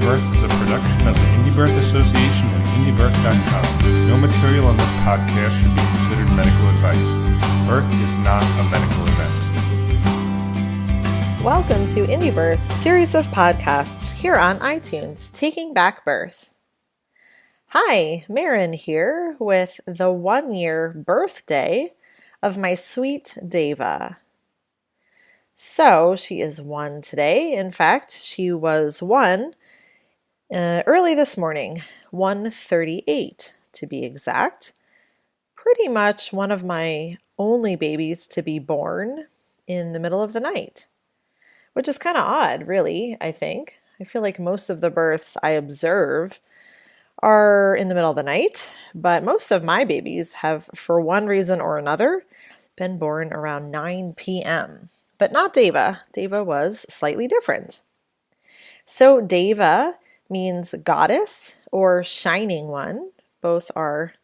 Birth is a production of the Indie Birth Association and IndieBirth.com. No material on this podcast should be considered medical advice. Birth is not a medical event. Welcome to Indie Birth's series of podcasts here on iTunes, Taking Back Birth. Hi, Marin here with the 1-year birthday of my sweet Deva. So she is 1 today. In fact, she was 1 early this morning, 1:38 to be exact. Pretty much one of my only babies to be born in the middle of the night, which is kind of odd, really, I think. I feel like most of the births I observe are in the middle of the night, but most of my babies have, for one reason or another, been born around 9 p.m. But not Deva. Deva was slightly different. So Deva means goddess or shining one. Both are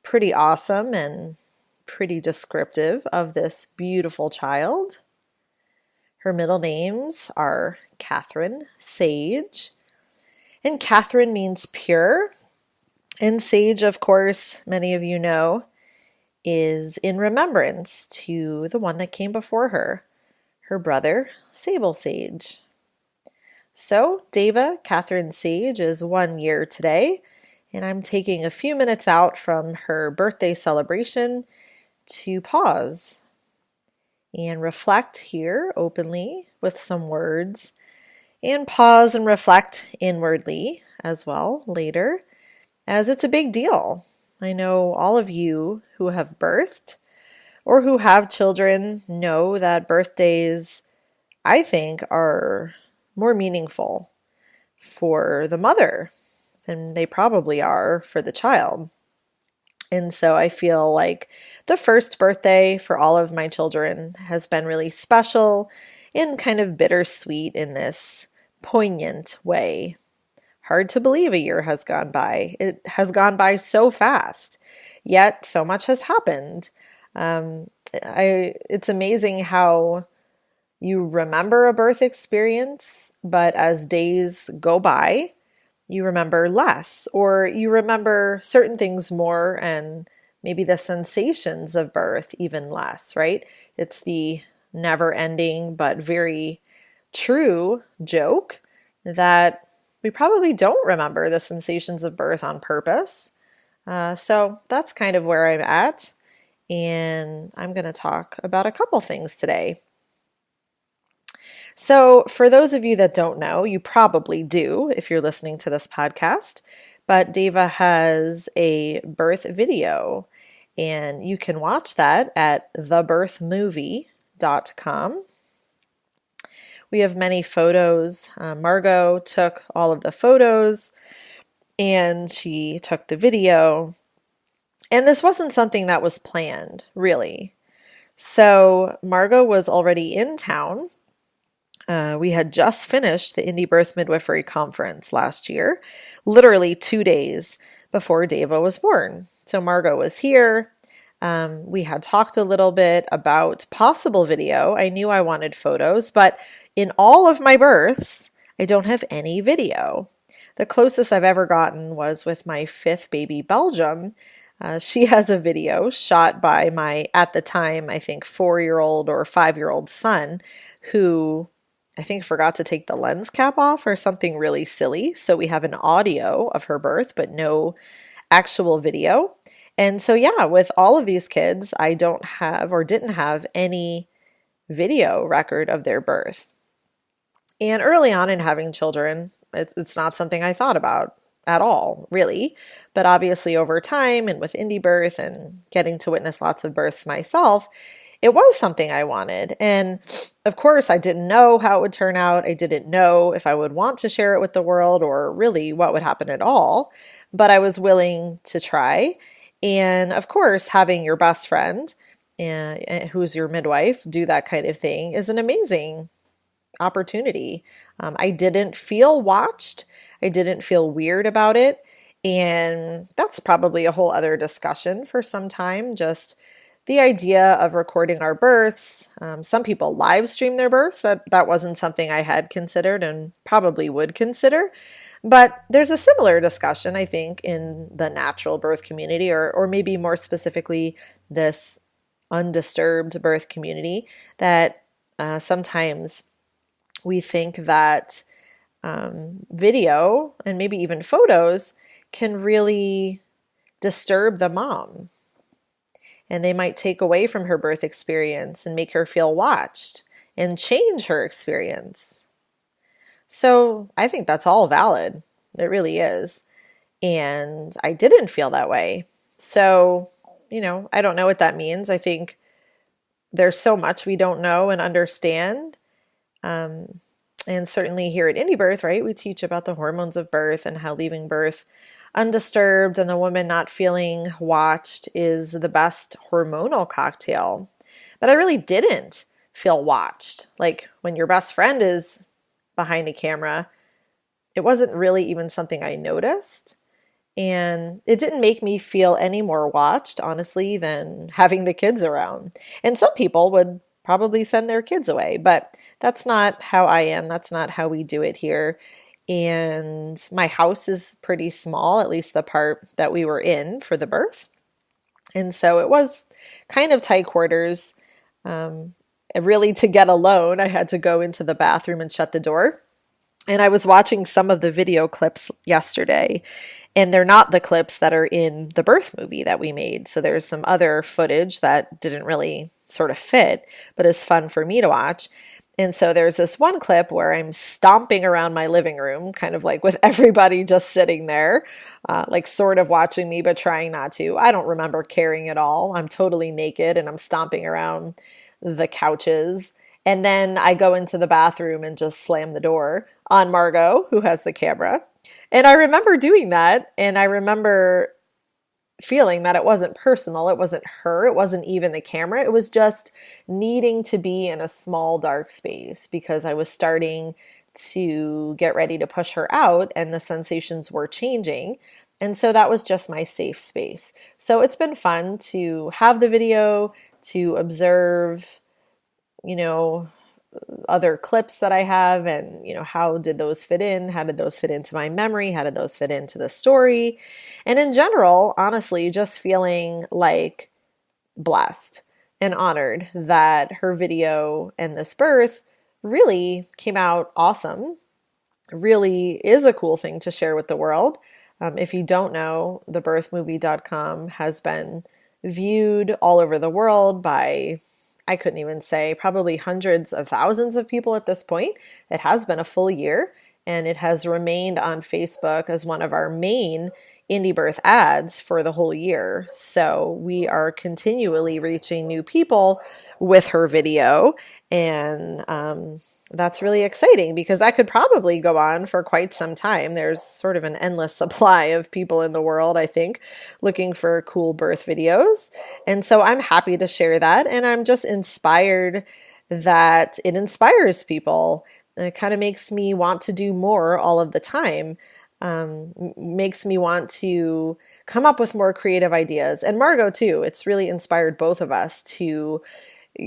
pretty awesome and pretty descriptive of this beautiful child. Her middle names are Catherine, Sage, and Catherine means pure. And Sage, of course, many of you know, is in remembrance to the one that came before her brother, Sable Sage. So Deva Catherine Sage is 1 year today, and I'm taking a few minutes out from her birthday celebration to pause and reflect here openly with some words, and pause and reflect inwardly as well later, as it's a big deal. I know all of you who have birthed or who have children know that birthdays, I think, are more meaningful for the mother than they probably are for the child. And so I feel like the first birthday for all of my children has been really special and kind of bittersweet in this poignant way. Hard to believe a year has gone by. It has gone by so fast, yet so much has happened. It's amazing how you remember a birth experience, but as days go by, you remember less, or you remember certain things more, and maybe the sensations of birth even less, right? It's the never-ending but very true joke that we probably don't remember the sensations of birth on purpose. So that's kind of where I'm at, and I'm going to talk about a couple things today. So for those of you that don't know, you probably do if you're listening to this podcast, but Deva has a birth video, and you can watch that at thebirthmovie.com. We have many photos. Margot took all of the photos, and she took the video. And this wasn't something that was planned, really. So Margot was already in town. We had just finished the Indie Birth Midwifery Conference last year, literally 2 days before Deva was born. So Margot was here. We had talked a little bit about possible video. I knew I wanted photos, but in all of my births, I don't have any video. The closest I've ever gotten was with my 5th baby, Belgium. She has a video shot by my, at the time, I think 4-year-old or 5-year-old son, who I think forgot to take the lens cap off or something really silly. So we have an audio of her birth, but no actual video. And so, yeah, with all of these kids, I don't have or didn't have any video record of their birth. And early on in having children, it's not something I thought about at all, really. But obviously over time and with Indie Birth and getting to witness lots of births myself, it was something I wanted. And of course, I didn't know how it would turn out. I didn't know if I would want to share it with the world or really what would happen at all. But I was willing to try. And of course, having your best friend, who's your midwife, do that kind of thing is an amazing opportunity. I didn't feel watched. I didn't feel weird about it. And that's probably a whole other discussion for some time, just the idea of recording our births. Some people live stream their births. That wasn't something I had considered and probably would consider. But there's a similar discussion, I think, in the natural birth community, or maybe more specifically, this undisturbed birth community, that sometimes we think that video and maybe even photos can really disturb the mom. And they might take away from her birth experience and make her feel watched and change her experience. So I think that's all valid. It really is. And I didn't feel that way. So, I don't know what that means. I think there's so much we don't know and understand. And certainly here at Indie Birth, right, we teach about the hormones of birth and how leaving birth undisturbed and the woman not feeling watched is the best hormonal cocktail. But I really didn't feel watched. Like when your best friend is behind a camera, it wasn't really even something I noticed. And it didn't make me feel any more watched, honestly, than having the kids around. And some people would probably send their kids away, but that's not how I am. That's not how we do it here. And my house is pretty small, at least the part that we were in for the birth. And so it was kind of tight quarters. Really, to get alone, I had to go into the bathroom and shut the door. And I was watching some of the video clips yesterday, and they're not the clips that are in the birth movie that we made. So there's some other footage that didn't really sort of fit, but is fun for me to watch. And so there's this one clip where I'm stomping around my living room, kind of like with everybody just sitting there, like sort of watching me, but trying not to. I don't remember caring at all. I'm totally naked and I'm stomping around the couches. And then I go into the bathroom and just slam the door on Margot, who has the camera. And I remember doing that. And I remember feeling that it wasn't personal. It wasn't her. It wasn't even the camera. It was just needing to be in a small, dark space because I was starting to get ready to push her out and the sensations were changing. And so that was just my safe space. So it's been fun to have the video, to observe, other clips that I have and, how did those fit in? How did those fit into my memory? How did those fit into the story? And in general, honestly, just feeling like blessed and honored that her video and this birth really came out awesome. Really is a cool thing to share with the world. If you don't know, thebirthmovie.com has been viewed all over the world by, I couldn't even say, probably hundreds of thousands of people at this point. It has been a full year, and it has remained on Facebook as one of our main Indie Birth ads for the whole year. So we are continually reaching new people with her video, and that's really exciting because that could probably go on for quite some time. There's sort of an endless supply of people in the world, I think, looking for cool birth videos. And so I'm happy to share that. And I'm just inspired that it inspires people. It kind of makes me want to do more all of the time. Makes me want to come up with more creative ideas. And Margot, too. It's really inspired both of us to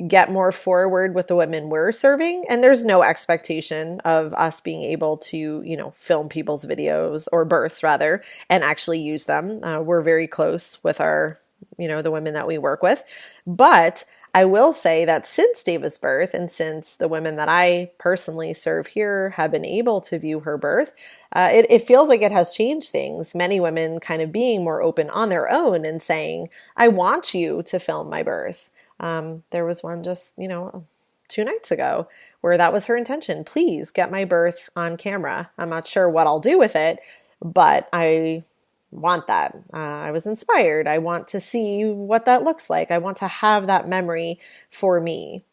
get more forward with the women we're serving. And there's no expectation of us being able to, film people's videos or births rather, and actually use them. We're very close with our, the women that we work with. But I will say that since Deva's birth and since the women that I personally serve here have been able to view her birth, it feels like it has changed things. Many women kind of being more open on their own and saying, I want you to film my birth. There was one just, 2 nights ago where that was her intention. Please get my birth on camera. I'm not sure what I'll do with it, but I want that. I was inspired. I want to see what that looks like. I want to have that memory for me.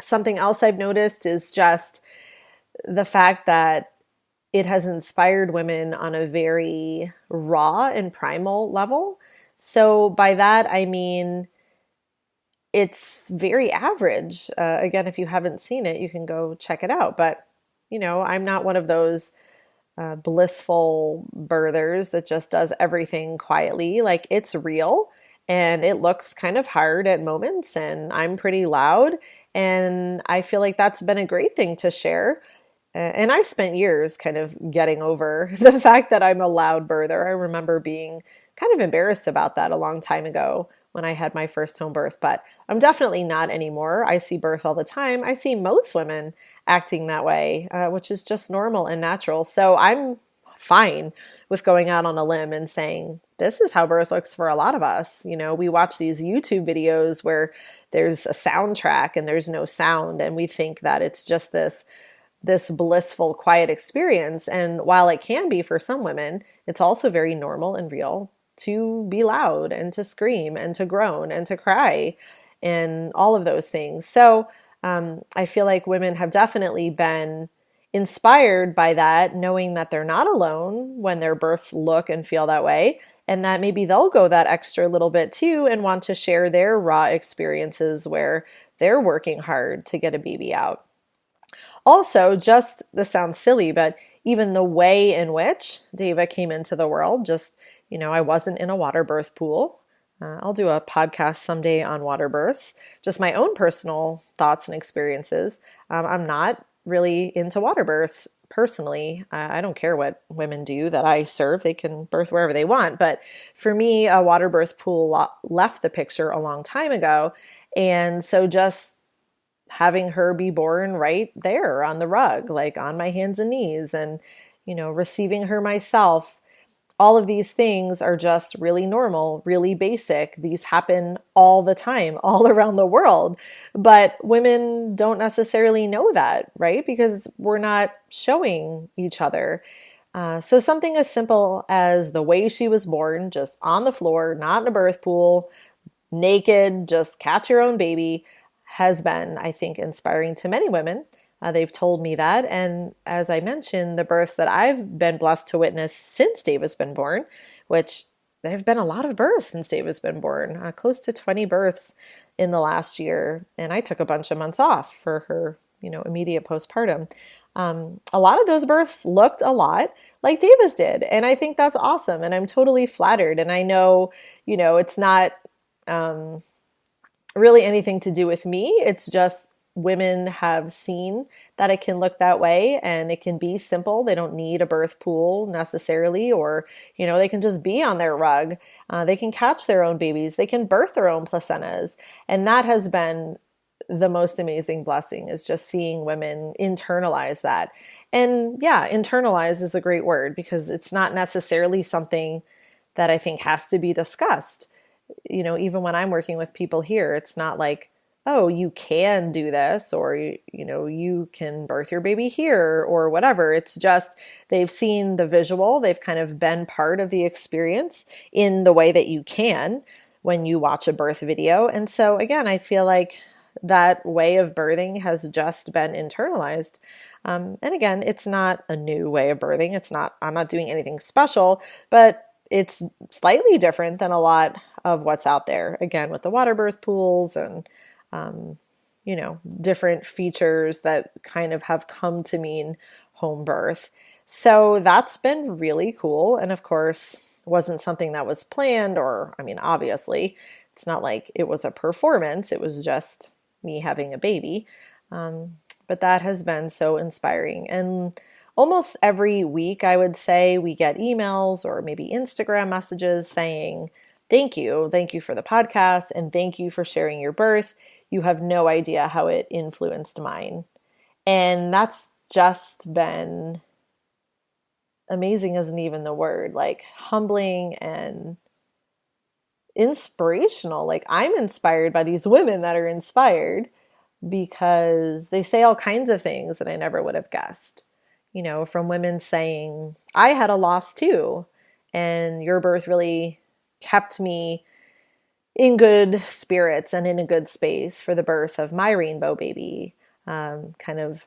Something else I've noticed is just the fact that it has inspired women on a very raw and primal level. So by that, I mean, it's very average. Again, if you haven't seen it, you can go check it out. But, I'm not one of those blissful birthers that just does everything quietly. Like, it's real and it looks kind of hard at moments, and I'm pretty loud. And I feel like that's been a great thing to share. And I spent years kind of getting over the fact that I'm a loud birther. I remember being kind of embarrassed about that a long time ago when I had my first home birth, but I'm definitely not anymore. I see birth all the time. I see most women acting that way, which is just normal and natural. So I'm fine with going out on a limb and saying, this is how birth looks for a lot of us. You know, we watch these YouTube videos where there's a soundtrack and there's no sound, and we think that it's just this blissful, quiet experience. And while it can be for some women, it's also very normal and real to be loud and to scream and to groan and to cry and all of those things. So I feel like women have definitely been inspired by that, knowing that they're not alone when their births look and feel that way, and that maybe they'll go that extra little bit too and want to share their raw experiences where they're working hard to get a baby out. Also, just this sounds silly, but even the way in which Deva came into the world, just, I wasn't in a water birth pool. I'll do a podcast someday on water births, just my own personal thoughts and experiences. I'm not really into water births personally. I don't care what women do that I serve. They can birth wherever they want. But for me, a water birth pool left the picture a long time ago. And so just having her be born right there on the rug, like on my hands and knees, and, receiving her myself. All of these things are just really normal, really basic. These happen all the time, all around the world. But women don't necessarily know that, right? Because we're not showing each other. So something as simple as the way she was born, just on the floor, not in a birth pool, naked, just catch your own baby, has been, I think, inspiring to many women. They've told me that. And as I mentioned, the births that I've been blessed to witness since Deva's been born, which there have been a lot of births since Deva's been born, close to 20 births in the last year. And I took a bunch of months off for her, immediate postpartum. A lot of those births looked a lot like Deva's did. And I think that's awesome. And I'm totally flattered. And I know, it's not really anything to do with me. It's just women have seen that it can look that way and it can be simple. They don't need a birth pool necessarily, or, they can just be on their rug. They can catch their own babies. They can birth their own placentas. And that has been the most amazing blessing, is just seeing women internalize that. And yeah, internalize is a great word, because it's not necessarily something that I think has to be discussed. Even when I'm working with people here, it's not like, oh, you can do this, or, you can birth your baby here or whatever. It's just they've seen the visual. They've kind of been part of the experience in the way that you can when you watch a birth video. And so again, I feel like that way of birthing has just been internalized. And again, it's not a new way of birthing. I'm not doing anything special, but it's slightly different than a lot of what's out there. Again, with the water birth pools and different features that kind of have come to mean home birth. So that's been really cool. And of course, wasn't something that was planned, or, obviously, it's not like it was a performance. It was just me having a baby. But that has been so inspiring. And almost every week, I would say, we get emails or maybe Instagram messages saying, thank you for the podcast, and thank you for sharing your birth. You have no idea how it influenced mine. And that's just been amazing, isn't even the word, like humbling and inspirational. Like, I'm inspired by these women that are inspired, because they say all kinds of things that I never would have guessed. From women saying, I had a loss too, and your birth really kept me in good spirits and in a good space for the birth of my rainbow baby. Kind of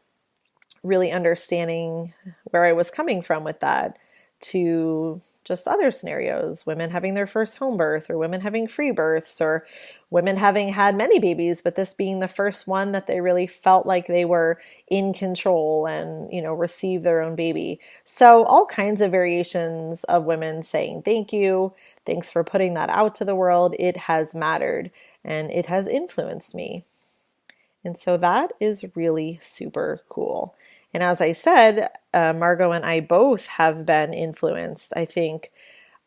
really understanding where I was coming from with that, to just other scenarios, women having their first home birth, or women having free births, or women having had many babies, but this being the first one that they really felt like they were in control and, receive their own baby. So all kinds of variations of women saying, thank you. Thanks for putting that out to the world. It has mattered and it has influenced me. And so that is really super cool. And as I said, Margot and I both have been influenced. I think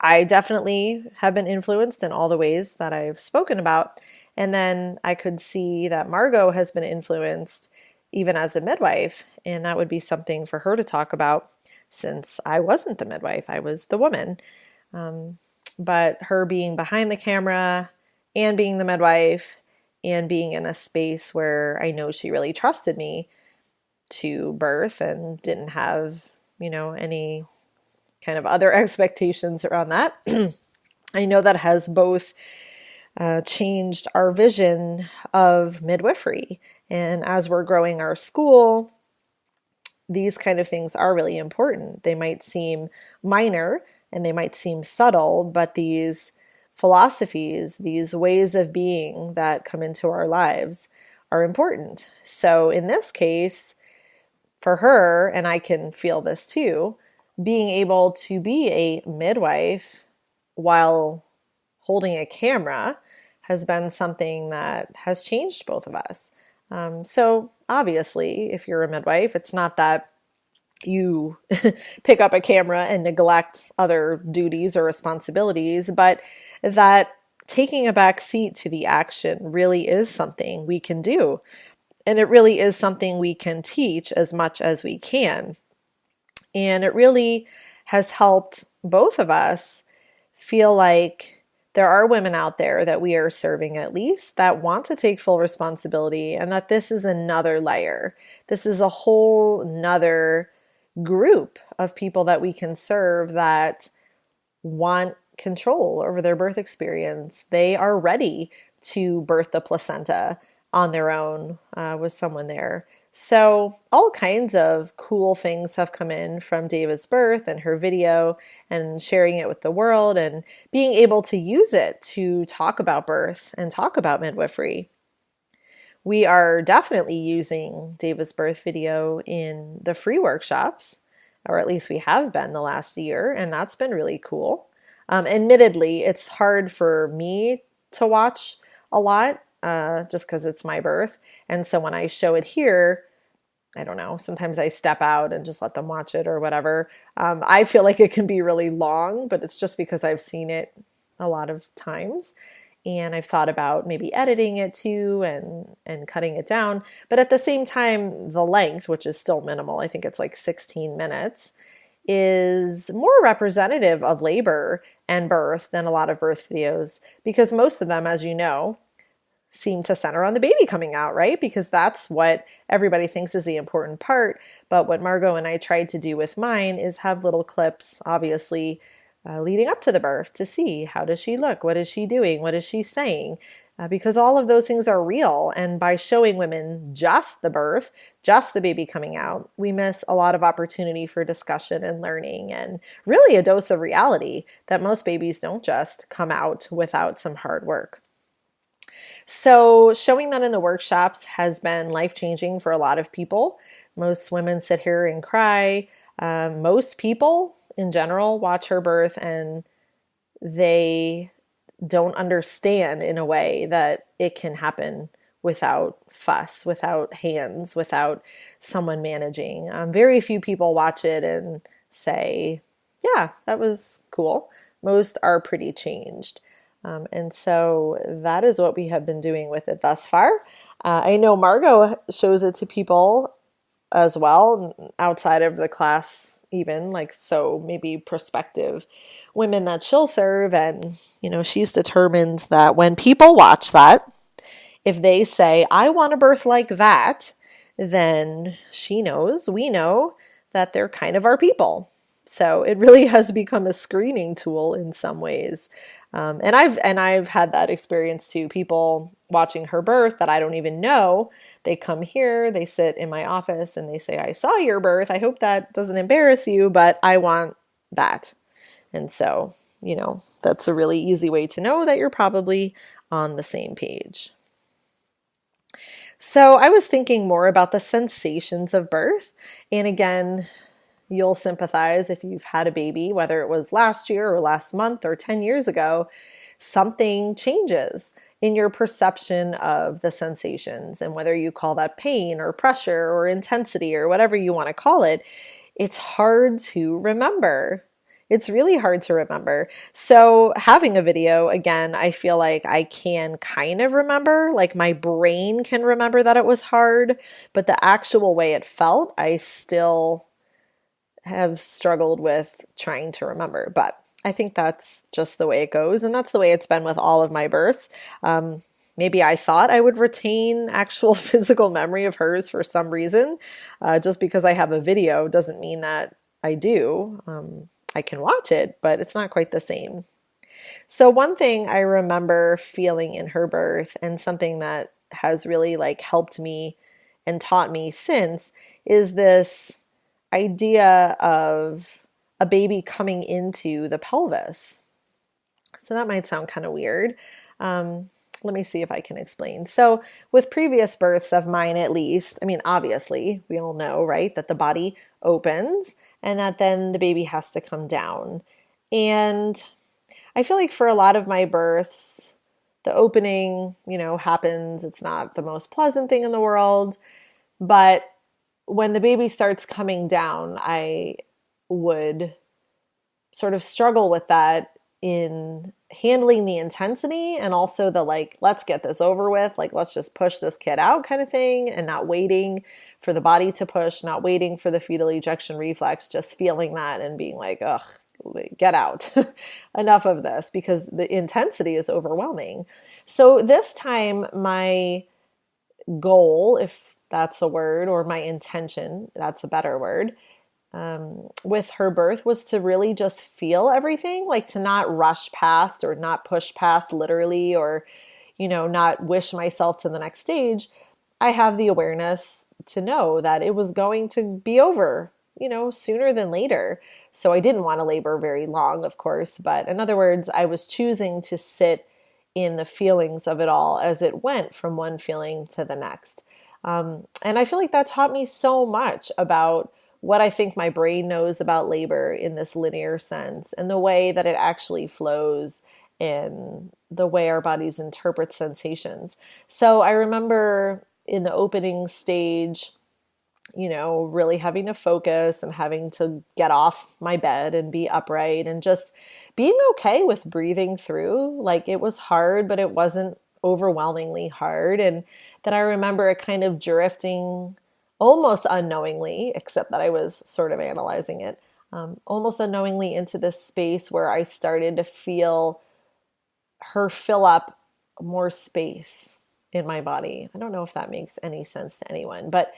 I definitely have been influenced in all the ways that I've spoken about. And then I could see that Margot has been influenced even as a midwife. And that would be something for her to talk about since I wasn't the midwife, I was the woman. But her being behind the camera and being the midwife and being in a space where I know she really trusted me to birth and didn't have, any kind of other expectations around that. I know that has both changed our vision of midwifery. And as we're growing our school, these kind of things are really important. They might seem minor and they might seem subtle, but these philosophies, these ways of being that come into our lives are important. So in this case, for her, and I can feel this too, being able to be a midwife while holding a camera has been something that has changed both of us. So obviously, if you're a midwife, it's not that you pick up a camera and neglect other duties or responsibilities, but that taking a back seat to the action really is something we can do. And it really is something we can teach as much as we can. And it really has helped both of us feel like there are women out there that we are serving at least that want to take full responsibility, and that this is another layer. This is a whole nother group of people that we can serve that want control over their birth experience. They are ready to birth the placenta on their own with someone there. So all kinds of cool things have come in from Deva's birth and her video and sharing it with the world and being able to use it to talk about birth and talk about midwifery. We are definitely using Deva's birth video in the free workshops, or at least we have been the last year, and that's been really cool. Admittedly, it's hard for me to watch a lot just because it's my birth. And so when I show it here, I don't know, sometimes I step out and just let them watch it or whatever. I feel like it can be really long, but it's just because I've seen it a lot of times. And I've thought about maybe editing it too and cutting it down. But at the same time, the length, which is still minimal, I think it's like 16 minutes, is more representative of labor and birth than a lot of birth videos, because most of them, as you know, seem to center on the baby coming out, right? Because that's what everybody thinks is the important part. But what Margot and I tried to do with mine is have little clips, obviously, leading up to the birth to see how does she look? What is she doing? What is she saying? Because all of those things are real. And by showing women just the birth, just the baby coming out, we miss a lot of opportunity for discussion and learning and really a dose of reality that most babies don't just come out without some hard work. So showing that in the workshops has been life-changing for a lot of people. Most women sit here and cry. Most people in general watch her birth and they don't understand in a way that it can happen without fuss, without hands, without someone managing. Very few people watch it and say, yeah, that was cool. Most are pretty changed. And so that is what we have been doing with it thus far. I know Margot shows it to people as well, outside of the class even, like, so maybe prospective women that she'll serve. And, she's determined that when people watch that, if they say, I want a birth like that, then we know that they're kind of our people. So it really has become a screening tool in some ways. And I've had that experience too. People watching her birth that I don't even know, they come here, they sit in my office and they say, I saw your birth. I hope that doesn't embarrass you, but I want that. And so, that's a really easy way to know that you're probably on the same page. So I was thinking more about the sensations of birth. And again, you'll sympathize if you've had a baby, whether it was last year or last month or 10 years ago, something changes. in your perception of the sensations. And whether you call that pain or pressure or intensity or whatever you want to call it, it's hard to remember. It's really hard to remember. So having a video, again, I feel like I can kind of remember, like my brain can remember that it was hard, but the actual way it felt, I still have struggled with trying to remember. But I think that's just the way it goes. And that's the way it's been with all of my births. Maybe I thought I would retain actual physical memory of hers for some reason. Just because I have a video doesn't mean that I do. I can watch it, but it's not quite the same. So one thing I remember feeling in her birth, and something that has really like helped me and taught me since, is this idea of a baby coming into the pelvis. So that might sound kind of weird. Let me see if I can explain. So with previous births of mine, at least, I mean, obviously we all know, right, that the body opens and that then the baby has to come down. And I feel like for a lot of my births, the opening, happens. It's not the most pleasant thing in the world, but when the baby starts coming down, I would sort of struggle with that in handling the intensity and also the like, let's get this over with, like, let's just push this kid out kind of thing, and not waiting for the body to push, not waiting for the fetal ejection reflex, just feeling that and being like, ugh, get out. Enough of this, because the intensity is overwhelming. So this time my goal, if that's a word, or my intention, that's a better word, with her birth was to really just feel everything, like to not rush past or not push past literally, or, not wish myself to the next stage. I have the awareness to know that it was going to be over, sooner than later. So I didn't want to labor very long, of course. But in other words, I was choosing to sit in the feelings of it all as it went from one feeling to the next. And I feel like that taught me so much about what I think my brain knows about labor in this linear sense, and the way that it actually flows, in the way our bodies interpret sensations. So I remember in the opening stage, really having to focus and having to get off my bed and be upright and just being okay with breathing through. Like, it was hard, but it wasn't overwhelmingly hard. And then I remember it kind of drifting almost unknowingly, except that I was sort of analyzing it, almost unknowingly into this space where I started to feel her fill up more space in my body. I don't know if that makes any sense to anyone, but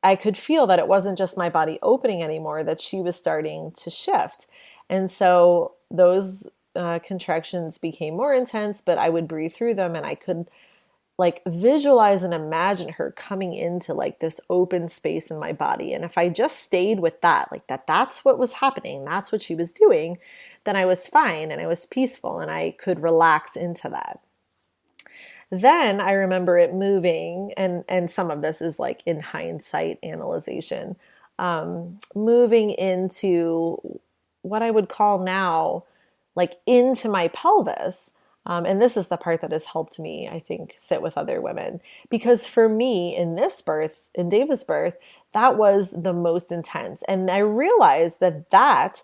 I could feel that it wasn't just my body opening anymore, that she was starting to shift. And so those contractions became more intense, but I would breathe through them, and I could like visualize and imagine her coming into like this open space in my body. And if I just stayed with that, like that's what was happening, that's what she was doing, then I was fine and I was peaceful and I could relax into that. Then I remember it moving, and some of this is like in hindsight analyzation, moving into what I would call now like into my pelvis. And this is the part that has helped me, I think, sit with other women. Because for me, in this birth, in Deva's birth, that was the most intense. And I realized that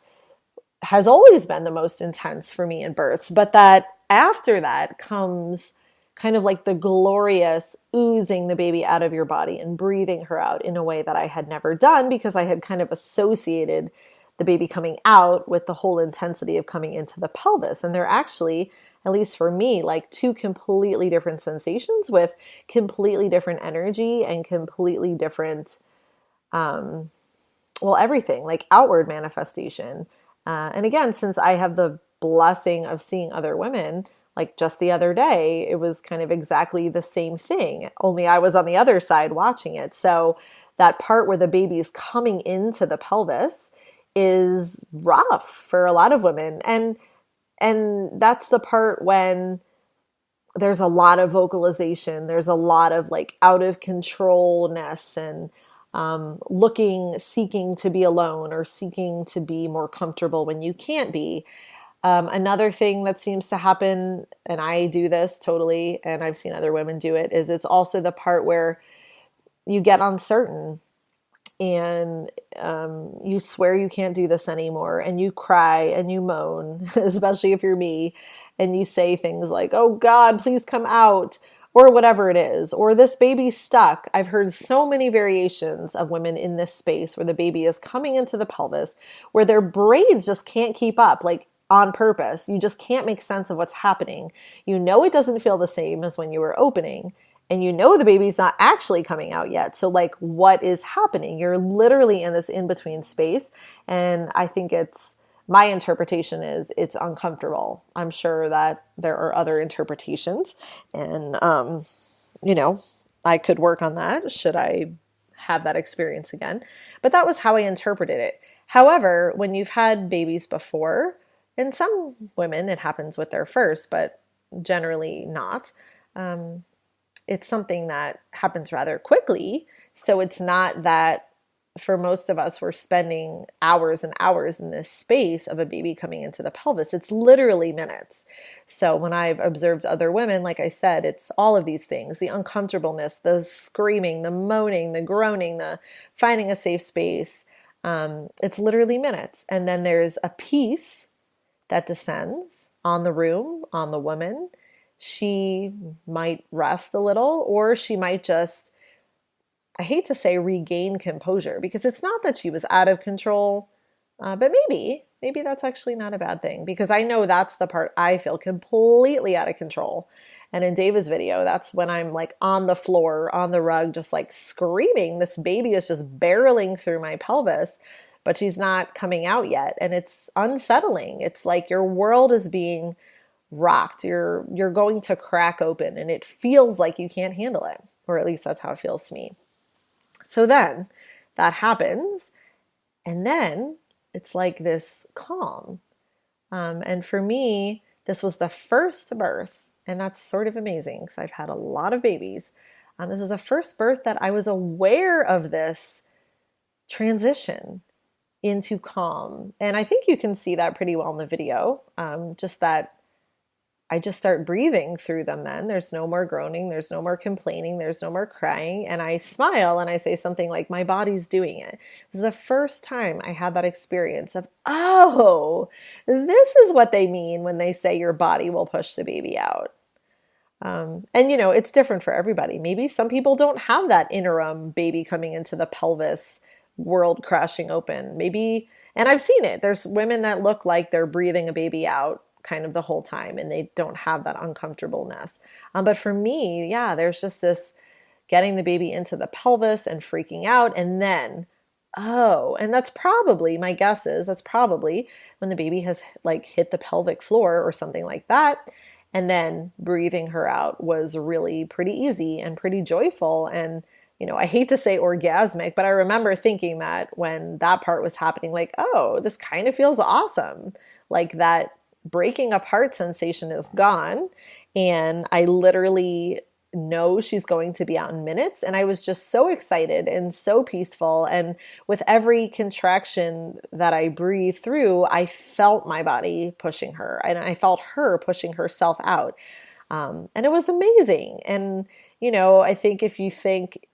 has always been the most intense for me in births. But that after that comes kind of like the glorious oozing the baby out of your body and breathing her out in a way that I had never done, because I had kind of associated the baby coming out with the whole intensity of coming into the pelvis. And they're actually, at least for me, like two completely different sensations with completely different energy and completely different, everything, like outward manifestation. And again, since I have the blessing of seeing other women, like just the other day, it was kind of exactly the same thing, only I was on the other side watching it. So that part where the baby is coming into the pelvis is rough for a lot of women. And that's the part when there's a lot of vocalization. There's a lot of like out of controlness and seeking to be alone or seeking to be more comfortable when you can't be. Another thing that seems to happen, and I do this totally, and I've seen other women do it, is it's also the part where you get uncertain and you swear you can't do this anymore, and you cry and you moan, especially if you're me, and you say things like, oh God, please come out, or whatever it is, or this baby's stuck. I've heard so many variations of women in this space where the baby is coming into the pelvis, where their brains just can't keep up, like on purpose. You just can't make sense of what's happening. You know it doesn't feel the same as when you were opening, and you know the baby's not actually coming out yet. So like, what is happening? You're literally in this in-between space. And I think my interpretation is it's uncomfortable. I'm sure that there are other interpretations, and, I could work on that should I have that experience again. But that was how I interpreted it. However, when you've had babies before, and some women, it happens with their first, but generally not. It's something that happens rather quickly. So it's not that for most of us, we're spending hours and hours in this space of a baby coming into the pelvis. It's literally minutes. So when I've observed other women, like I said, it's all of these things, the uncomfortableness, the screaming, the moaning, the groaning, the finding a safe space. It's literally minutes. And then there's a peace that descends on the room, on the woman. She might rest a little, or she might just, I hate to say regain composure, because it's not that she was out of control, but maybe that's actually not a bad thing, because I know that's the part I feel completely out of control. And in Deva's video, that's when I'm like on the floor, on the rug, just like screaming. This baby is just barreling through my pelvis, but she's not coming out yet. And it's unsettling. It's like your world is being rocked. You're going to crack open, and it feels like you can't handle it, or at least that's how it feels to me. So then that happens, and then it's like this calm. And for me, this was the first birth, and that's sort of amazing because I've had a lot of babies. This is the first birth that I was aware of this transition into calm. And I think you can see that pretty well in the video, just that I just start breathing through them then. There's no more groaning. There's no more complaining. There's no more crying. And I smile and I say something like, my body's doing it. It was the first time I had that experience of, oh, this is what they mean when they say your body will push the baby out. And it's different for everybody. Maybe some people don't have that interim baby coming into the pelvis, world crashing open. Maybe, and I've seen it. There's women that look like they're breathing a baby out kind of the whole time, and they don't have that uncomfortableness. But for me, yeah, there's just this getting the baby into the pelvis and freaking out. And then, and that's probably, my guess is that's probably when the baby has like hit the pelvic floor or something like that. And then breathing her out was really pretty easy and pretty joyful. And, I hate to say orgasmic, but I remember thinking that when that part was happening, like, oh, this kind of feels awesome. Like that breaking apart sensation is gone, and I literally know she's going to be out in minutes. And I was just so excited and so peaceful. And with every contraction that I breathed through, I felt my body pushing her, and I felt her pushing herself out. And it was amazing. And, I think if you think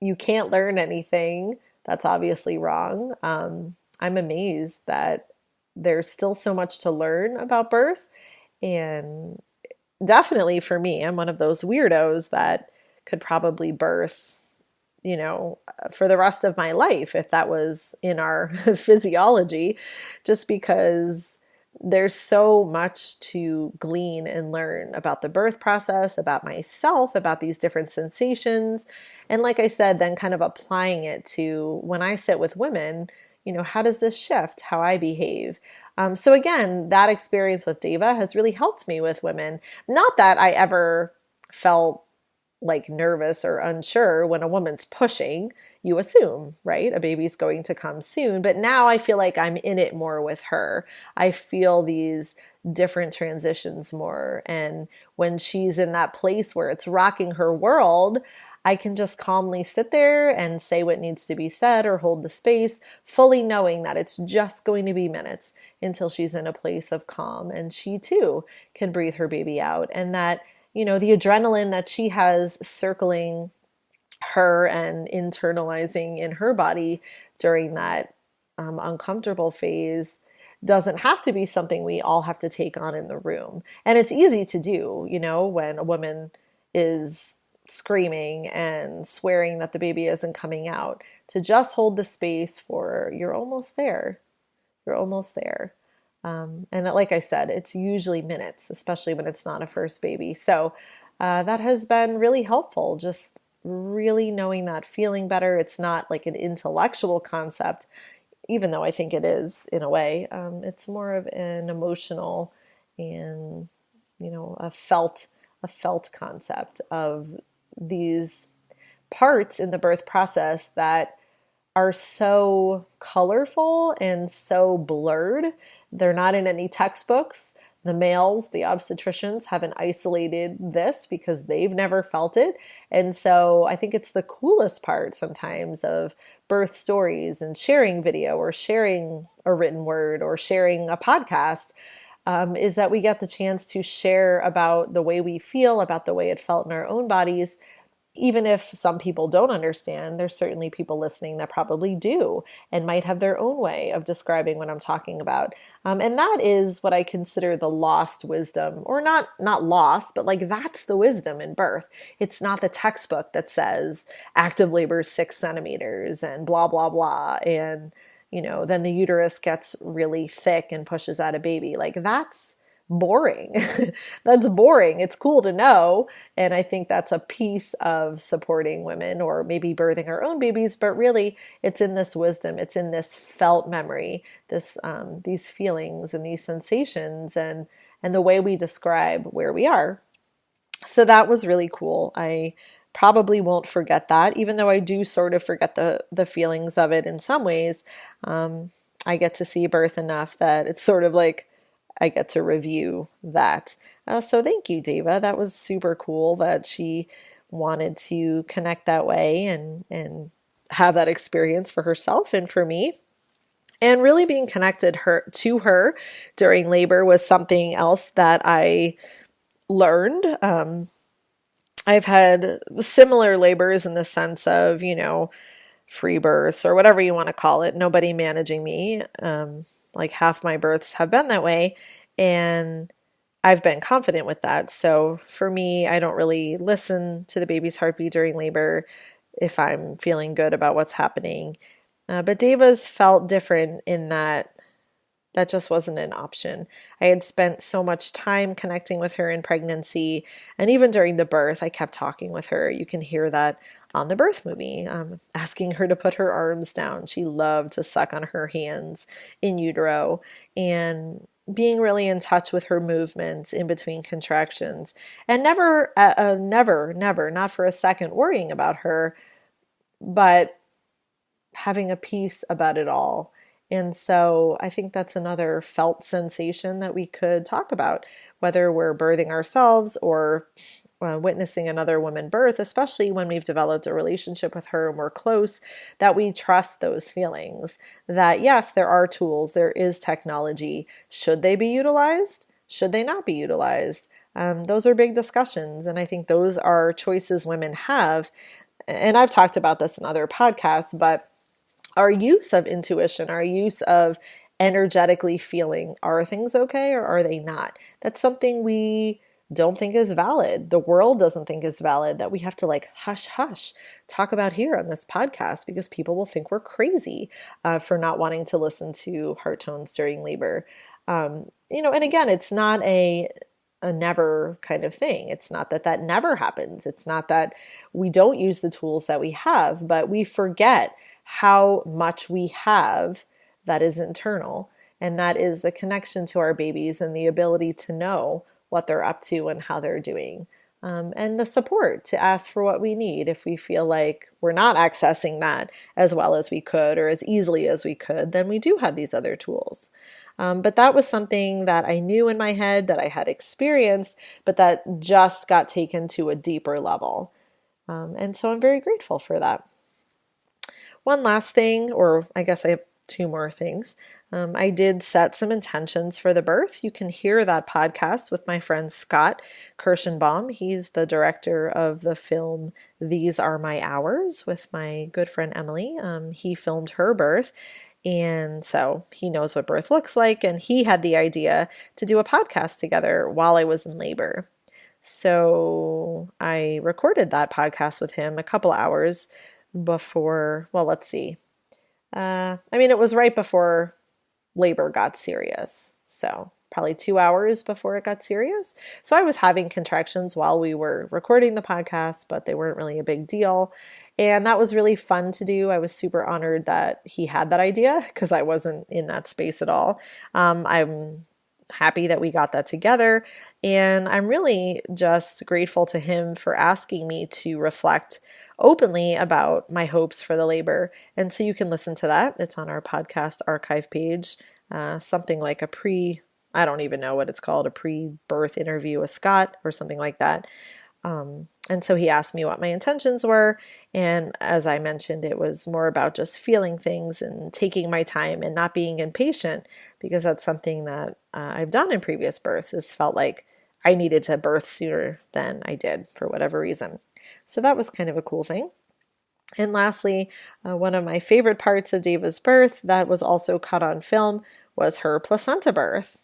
you can't learn anything, that's obviously wrong. I'm amazed that there's still so much to learn about birth. And definitely for me, I'm one of those weirdos that could probably birth, for the rest of my life if that was in our physiology, just because there's so much to glean and learn about the birth process, about myself, about these different sensations. And like I said, then kind of applying it to when I sit with women, how does this shift how I behave? So again, that experience with Deva has really helped me with women. Not that I ever felt like nervous or unsure when a woman's pushing. You assume, right? A baby's going to come soon. But now I feel like I'm in it more with her. I feel these different transitions more. And when she's in that place where it's rocking her world, I can just calmly sit there and say what needs to be said or hold the space, fully knowing that it's just going to be minutes until she's in a place of calm and she too can breathe her baby out. And that, the adrenaline that she has circling her and internalizing in her body during that uncomfortable phase doesn't have to be something we all have to take on in the room. And it's easy to do, when a woman is screaming and swearing that the baby isn't coming out, to just hold the space for you're almost there. You're almost there. And like I said, it's usually minutes, especially when it's not a first baby. So that has been really helpful, just really knowing that, feeling better. It's not like an intellectual concept, even though I think it is in a way. It's more of an emotional and, a felt concept of these parts in the birth process that are so colorful and so blurred. They're not in any textbooks. The males, the obstetricians, haven't isolated this because they've never felt it. And so I think it's the coolest part sometimes of birth stories and sharing video or sharing a written word or sharing a podcast, is that we get the chance to share about the way we feel, about the way it felt in our own bodies. Even if some people don't understand, there's certainly people listening that probably do and might have their own way of describing what I'm talking about. And that is what I consider the lost wisdom, or not lost, but like that's the wisdom in birth. It's not the textbook that says active labor is 6 centimeters and blah, blah, blah. And, then the uterus gets really thick and pushes out a baby. Like that's boring. That's boring. It's cool to know. And I think that's a piece of supporting women or maybe birthing our own babies, but really it's in this wisdom. It's in this felt memory, these feelings and these sensations and the way we describe where we are. So that was really cool. I probably won't forget that, even though I do sort of forget the feelings of it in some ways. I get to see birth enough that it's sort of like I get to review that. So thank you, Deva. That was super cool that she wanted to connect that way and have that experience for herself and for me. And really being connected to her during labor was something else that I learned. I've had similar labors in the sense of, free births or whatever you want to call it, nobody managing me. Like half my births have been that way, and I've been confident with that. So for me, I don't really listen to the baby's heartbeat during labor if I'm feeling good about what's happening. But Deva's felt different in that just wasn't an option. I had spent so much time connecting with her in pregnancy, and even during the birth, I kept talking with her. You can hear that on the birth movie, asking her to put her arms down. She loved to suck on her hands in utero, and being really in touch with her movements in between contractions, and never, not for a second worrying about her, but having a peace about it all. And so I think that's another felt sensation that we could talk about, whether we're birthing ourselves or witnessing another woman birth, especially when we've developed a relationship with her and we're close, that we trust those feelings. That yes, there are tools, there is technology. Should they be utilized? Should they not be utilized? Those are big discussions. And I think those are choices women have. And I've talked about this in other podcasts, but our use of intuition, our use of energetically feeling, are things okay or are they not? That's something we don't think is valid. The world doesn't think is valid, that we have to like hush, talk about here on this podcast because people will think we're crazy for not wanting to listen to heart tones during labor. And again, it's not a never kind of thing. It's not that never happens. It's not that we don't use the tools that we have, but we forget how much we have that is internal. And that is the connection to our babies and the ability to know what they're up to and how they're doing. And the support to ask for what we need if we feel like we're not accessing that as well as we could or as easily as we could, then we do have these other tools. But that was something that I knew in my head, that I had experienced, but that just got taken to a deeper level. And so I'm very grateful for that. One last thing, or I guess I have two more things. I did set some intentions for the birth. You can hear that podcast with my friend Scott Kirschenbaum. He's the director of the film These Are My Hours with my good friend Emily. He filmed her birth. And so he knows what birth looks like. And he had the idea to do a podcast together while I was in labor. So I recorded that podcast with him a couple hours before, well, let's see. It was right before labor got serious. So probably 2 hours before it got serious. So I was having contractions while we were recording the podcast, but they weren't really a big deal. And that was really fun to do. I was super honored that he had that idea because I wasn't in that space at all. I'm happy that we got that together. And I'm really just grateful to him for asking me to reflect openly about my hopes for the labor. And so you can listen to that. It's on our podcast archive page, something like I don't even know what it's called, a pre-birth interview with Scott or something like that. And so he asked me what my intentions were. And as I mentioned, it was more about just feeling things and taking my time and not being impatient, because that's something that I've done in previous births, is felt like I needed to birth sooner than I did for whatever reason. So that was kind of a cool thing. And lastly, one of my favorite parts of Deva's birth that was also caught on film was her placenta birth.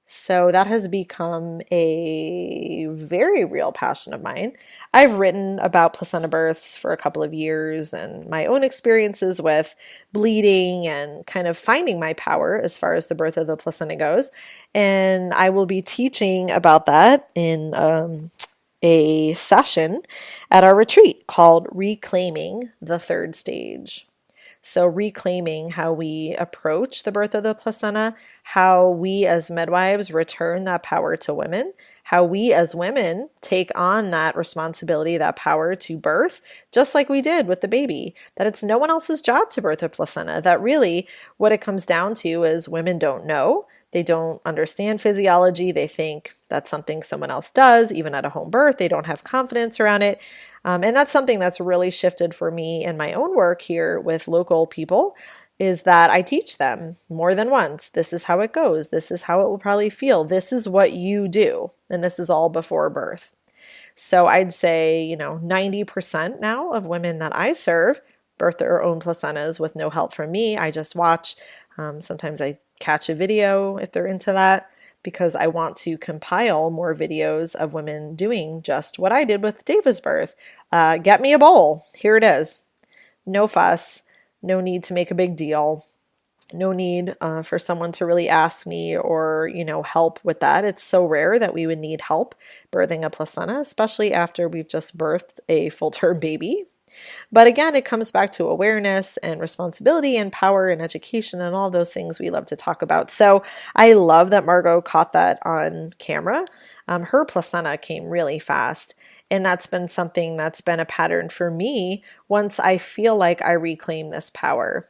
So that has become a very real passion of mine. I've written about placenta births for a couple of years and my own experiences with bleeding and kind of finding my power as far as the birth of the placenta goes. And I will be teaching about that in a session at our retreat called Reclaiming the Third Stage. So reclaiming how we approach the birth of the placenta, how we as midwives return that power to women, how we as women take on that responsibility, that power to birth, just like we did with the baby, that it's no one else's job to birth a placenta, that really what it comes down to is women don't know. They don't understand physiology. They think that's something someone else does, even at a home birth. They don't have confidence around it. And that's something that's really shifted for me in my own work here with local people, is that I teach them more than once. This is how it goes. This is how it will probably feel. This is what you do. And this is all before birth. So I'd say, 90% now of women that I serve birth their own placentas with no help from me. I just watch. Sometimes I catch a video if they're into that, because I want to compile more videos of women doing just what I did with Deva's birth. Get me a bowl. Here it is. No fuss. No need to make a big deal. No need for someone to really ask me or, help with that. It's so rare that we would need help birthing a placenta, especially after we've just birthed a full-term baby. But again, it comes back to awareness and responsibility and power and education and all those things we love to talk about. So I love that Margot caught that on camera. Her placenta came really fast. And that's been something that's been a pattern for me once I feel like I reclaim this power.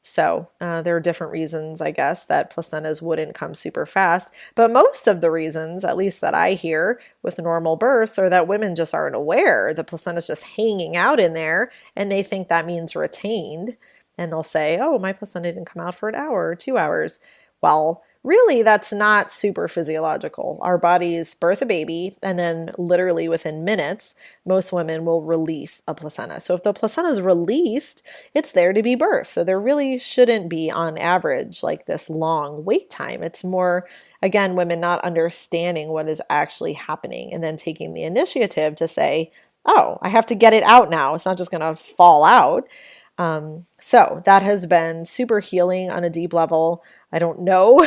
So there are different reasons, I guess, that placentas wouldn't come super fast. But most of the reasons, at least that I hear with normal births, are that women just aren't aware. The placenta's just hanging out in there and they think that means retained. And they'll say, oh, my placenta didn't come out for an hour or 2 hours. Well, really, that's not super physiological. Our bodies birth a baby, and then literally within minutes, most women will release a placenta. So if the placenta is released, it's there to be birthed. So there really shouldn't be, on average, like this long wait time. It's more, again, women not understanding what is actually happening and then taking the initiative to say, oh, I have to get it out now. It's not just going to fall out. So that has been super healing on a deep level. I don't know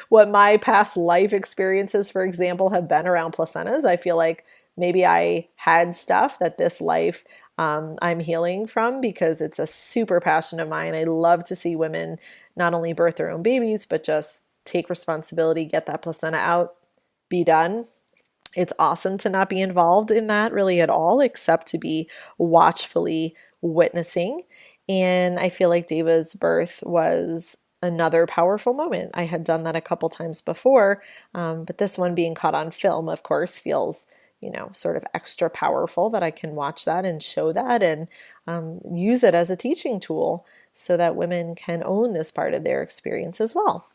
what my past life experiences, for example, have been around placentas. I feel like maybe I had stuff that this life I'm healing from, because it's a super passion of mine. I love to see women not only birth their own babies, but just take responsibility, get that placenta out, be done. It's awesome to not be involved in that really at all, except to be watchfully witnessing. And I feel like Deva's birth was another powerful moment. I had done that a couple times before, but this one being caught on film, of course, feels sort of extra powerful that I can watch that and show that and use it as a teaching tool so that women can own this part of their experience as well.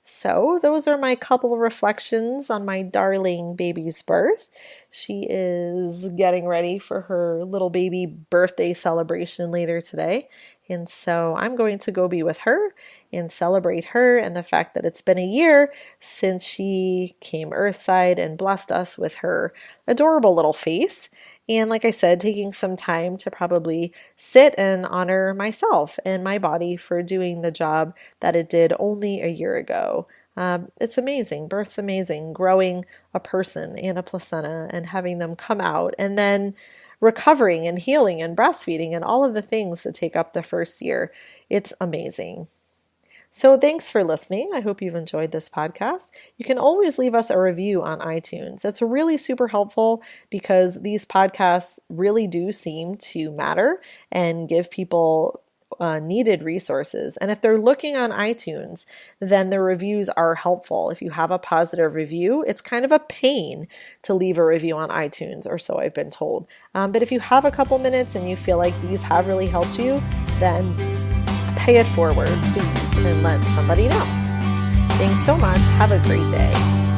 So those are my couple of reflections on my darling baby's birth. She is getting ready for her little baby birthday celebration later today. And so I'm going to go be with her and celebrate her and the fact that it's been a year since she came earthside and blessed us with her adorable little face. And like I said, taking some time to probably sit and honor myself and my body for doing the job that it did only a year ago. It's amazing. Birth's amazing. Growing a person and a placenta and having them come out and then recovering and healing and breastfeeding and all of the things that take up the first year. It's amazing. So thanks for listening. I hope you've enjoyed this podcast. You can always leave us a review on iTunes. That's really super helpful because these podcasts really do seem to matter and give people needed resources. And if they're looking on iTunes, then the reviews are helpful. If you have a positive review, it's kind of a pain to leave a review on iTunes, or so I've been told. But if you have a couple minutes and you feel like these have really helped you, then pay it forward, please, and let somebody know. Thanks so much. Have a great day.